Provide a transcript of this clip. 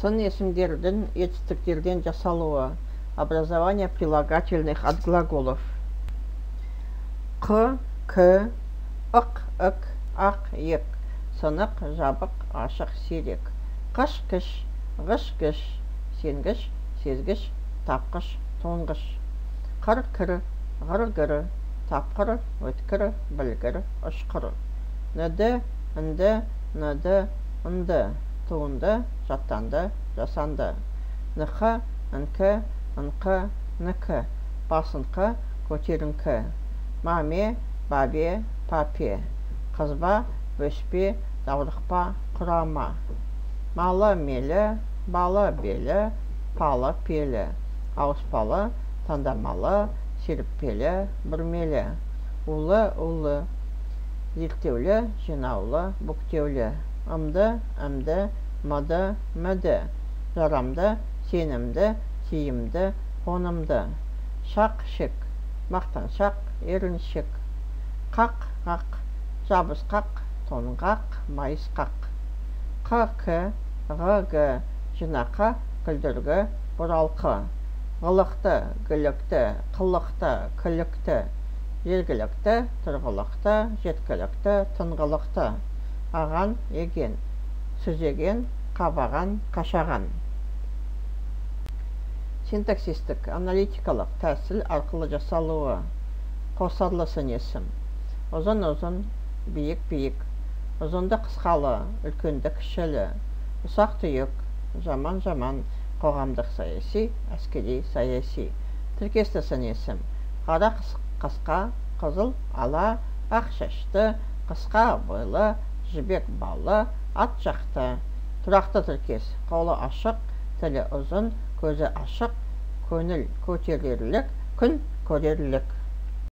Сын есімдердің етістіктерден жасалуы. Образование прилагательных от глаголов. Қ, к, ық, ық, ақ, ек. Сынық, жабық, ашық, сирек. Қыш, кіш, ғыш, гіш. Сенгіш, сезгіш, тапқыш, тоңғыш. Қыр, кір, ғыр, гір. Тапқыр, өткір, білгір, ұшқыр. Ніді, інді, ныды, ынды. Туынды, жаттанды, жасанды. Нықы, інкі, ынқы, нікі. Басынқы, көтеріңкі. Маме, бабе, папе. Қызба, өспе, даурықпа, құрама. Малы, мелі, балы, белі, палы, пелі. Ауыспалы, таңдамалы, серіппелі, бүрмелі. Улы, улы. Зерттеулі, жинаулы, бүктеулі. Ымды, әмді, мыды, мүді. Жарамды, сенімді, тиімді, қонымды. Шақ, шек. Мақтаншақ, еріншек. Қақ, қақ. Жабысқақ, тоңғақ, майысқақ. Қ, ғ, г. Жинақы, күлдіргі, бұралқы. Ғылықты, гілікті, қылықты, күлікті. Жергілікті, тұрғылықты, жеткілікті, тыңғылықты. Аған, еген. Сүзеген, қабаған, қашаған. Синтаксистік, аналитикалық тәсіл арқылы жасалуы. Қосарлы сын есім. Ұзын-ұзын, биік-биік. Ұзынды қысқалы, үлкенді кішілі. Ұсақ-түйек, жаман-жаман, қоғамдық саяси, әскери саяси. Тіркесті сын есім. Қара қысқа, қызыл, ала, ақ шашты, қысқа бойлы, жібек балы, ат жақты. Тұрақты тіркес. Қолы ашық, тілі ұзын, көзі ашық, көңіл көтерерлік, күн көрерлік.